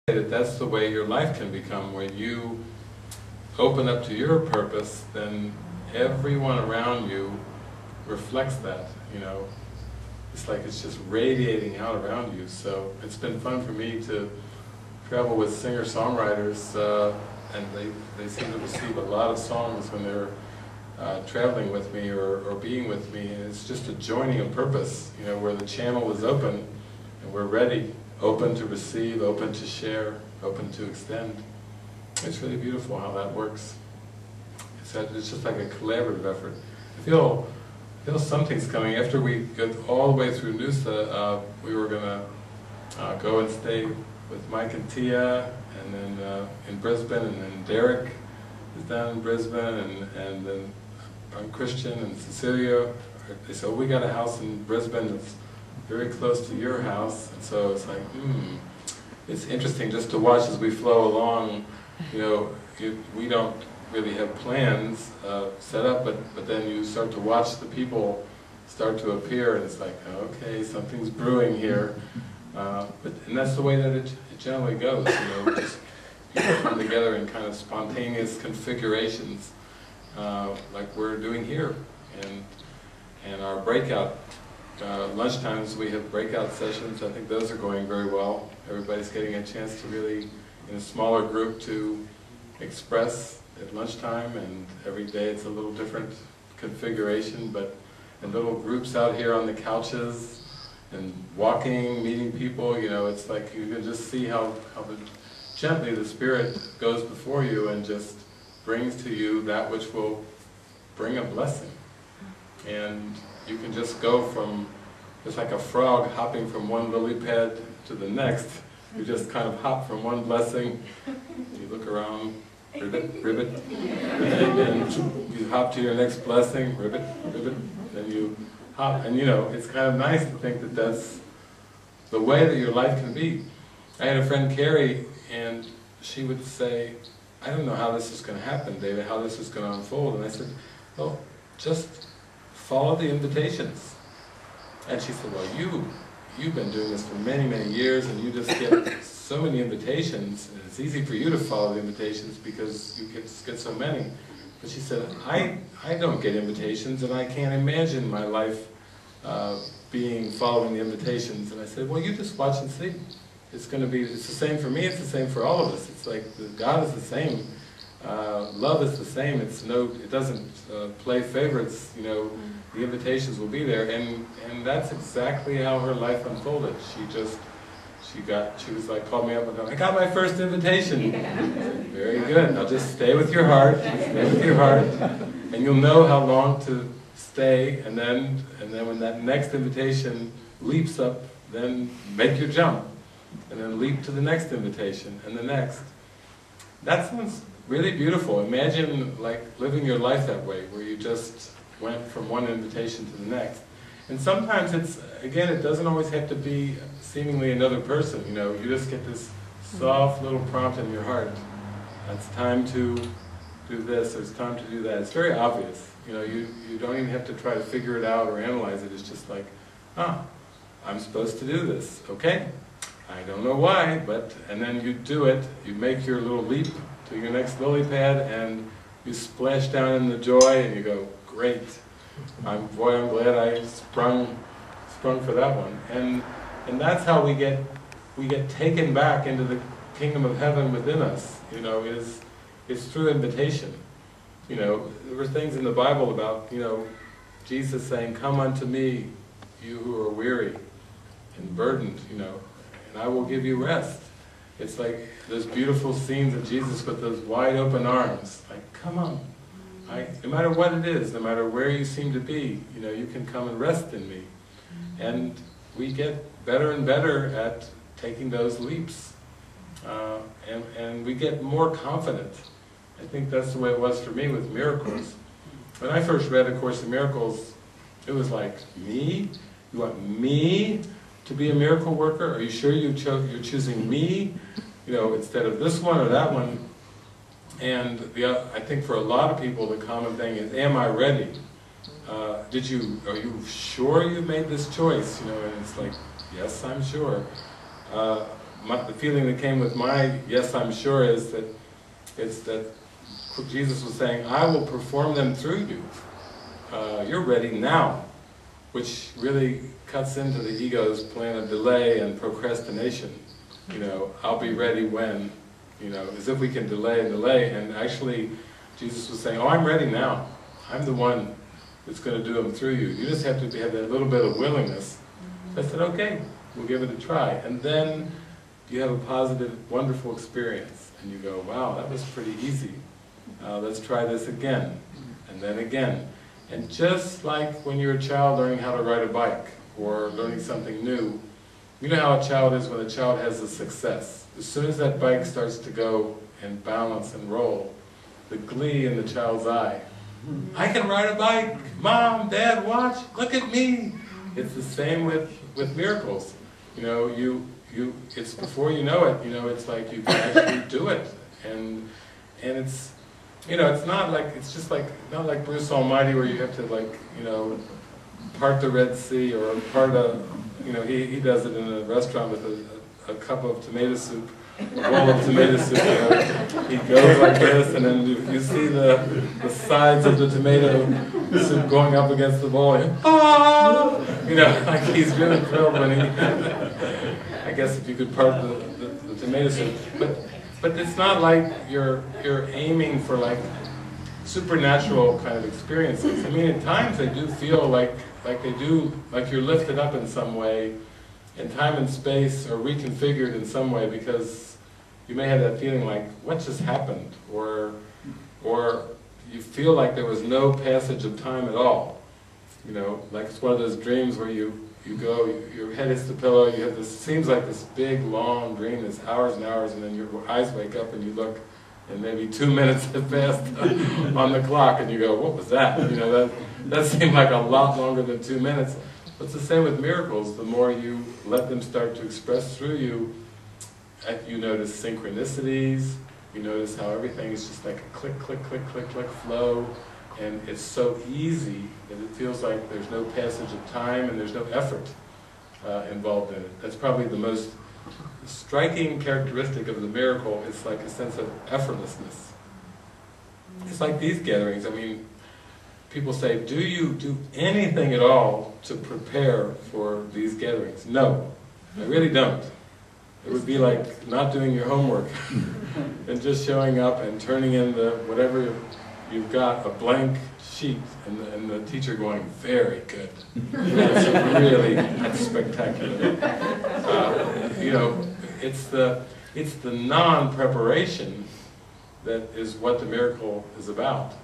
that that's the way your life can become. When you open up to your purpose, then everyone around you reflects that, you know. It's like it's just radiating out around you. So it's been fun for me to travel with singer-songwriters, and they seem to receive a lot of songs when they're traveling with me or being with me, and it's just a joining of purpose, you know, where the channel is open and we're ready, open to receive, open to share, open to extend. It's really beautiful how that works. It's just like a collaborative effort. I feel something's coming. After we go all the way through Noosa, we were going to go and stay with Mike and Tia, and then in Brisbane, and then Derek is down in Brisbane, and then Christian and Cecilia. They said, well, we got a house in Brisbane that's very close to your house, and so it's like, it's interesting just to watch as we flow along. You know, we don't really have plans set up, but then you start to watch the people start to appear, and it's like, okay, something's brewing here. And that's the way that it generally goes, you know, just people come together in kind of spontaneous configurations, like we're doing here. And our breakout lunchtimes, we have breakout sessions. I think those are going very well. Everybody's getting a chance to really, in a smaller group, to express at lunchtime, and every day it's a little different configuration, but in little groups out here on the couches, and walking, meeting people, you know, it's like you can just see how gently the Spirit goes before you and just brings to you that which will bring a blessing. And you can just go from, just like a frog hopping from one lily pad to the next. You just kind of hop from one blessing, you look around, ribbit, ribbit, and you hop to your next blessing, ribbit, ribbit, then you hop. And you know, it's kind of nice to think that that's the way that your life can be. I had a friend, Carrie, and she would say, I don't know how this is going to happen, David, how this is going to unfold. And I said, well, just follow the invitations. And she said, well, you've been doing this for many, many years, and you just get so many invitations, and it's easy for you to follow the invitations because you get so many. But she said, I don't get invitations, and I can't imagine my life following the invitations. And I said, well, you just watch and see. It's the same for me, it's the same for all of us. It's like God is the same, love is the same. It doesn't play favorites, you know. The invitations will be there, and that's exactly how her life unfolded. She was like, called me up and I got my first invitation. Said, very good. Now just stay with your heart, and you'll know how long to stay. And then when that next invitation leaps up, then make your jump, and then leap to the next invitation and the next. That sounds really beautiful. Imagine like living your life that way, where you just went from one invitation to the next. And sometimes it doesn't always have to be seemingly another person, you know, you just get this soft little prompt in your heart. It's time to do this, or it's time to do that. It's very obvious, you know, you don't even have to try to figure it out or analyze it. It's just like, I'm supposed to do this, okay? I don't know why, and then you do it, you make your little leap to your next lily pad, and you splash down in the joy, and you go, great. I'm glad I sprung for that one. And that's how we get taken back into the kingdom of heaven within us, you know, it's through invitation. You know, there were things in the Bible about, you know, Jesus saying, come unto me, you who are weary and burdened, you know, and I will give you rest. It's like those beautiful scenes of Jesus with those wide open arms, like, come on. No matter what it is, no matter where you seem to be, you know, you can come and rest in me. And we get better and better at taking those leaps. And we get more confident. I think that's the way it was for me with miracles. When I first read A Course in Miracles, it was like, me? You want me to be a miracle worker? Are you sure you're choosing me, you know, instead of this one or that one? And I think for a lot of people the common thing is, am I ready? Are you sure you made this choice? You know, and it's like, yes, I'm sure. the feeling that came with my yes, I'm sure is that it's that Jesus was saying, I will perform them through you. You're ready now, which really cuts into the ego's plan of delay and procrastination. You know, I'll be ready when, you know, as if we can delay and delay, and actually Jesus was saying, oh, I'm ready now. I'm the one that's going to do them through you. You just have to have that little bit of willingness. So I said, okay, we'll give it a try. And then you have a positive, wonderful experience, and you go, wow, that was pretty easy. Let's try this again, and then again. And just like when you're a child learning how to ride a bike, or learning something new, you know how a child is when a child has a success. As soon as that bike starts to go and balance and roll, the glee in the child's eye. I can ride a bike! Mom, Dad, watch! Look at me! It's the same with miracles. You know, it's before you know it, you know, it's like you can actually do it. And it's, you know, it's not like, it's just like, not like Bruce Almighty where you have to like, you know, part the Red Sea or part a, you know, he does it in a restaurant with a cup of tomato soup, a bowl of tomato soup, you know. He goes like this, and then you see the sides of the tomato soup going up against the bowl, and ah! You know, like he's really thrilled when he, I guess if you could part the tomato soup, but it's not like you're aiming for like supernatural kind of experiences. I mean, at times they do feel like you're lifted up in some way, and time and space are reconfigured in some way, because you may have that feeling like, what just happened? Or you feel like there was no passage of time at all. You know, like it's one of those dreams where you go, your head hits the pillow, you have this, seems like this big long dream, there's hours and hours, and then your eyes wake up and you look, and maybe 2 minutes have passed on the clock, and you go, what was that? You know, that seemed like a lot longer than 2 minutes. But it's the same with miracles. The more you let them start to express through you, you notice synchronicities, you notice how everything is just like a click, click, click, click, click flow, and it's so easy that it feels like there's no passage of time and there's no effort involved in it. That's probably the most striking characteristic of the miracle. It's like a sense of effortlessness. It's like these gatherings. I mean, people say, do you do anything at all to prepare for these gatherings? No, I really don't. It would be like not doing your homework and just showing up and turning in whatever you've got, a blank sheet, and the teacher going, very good. That's spectacular. You know, it's the non-preparation that is what the miracle is about.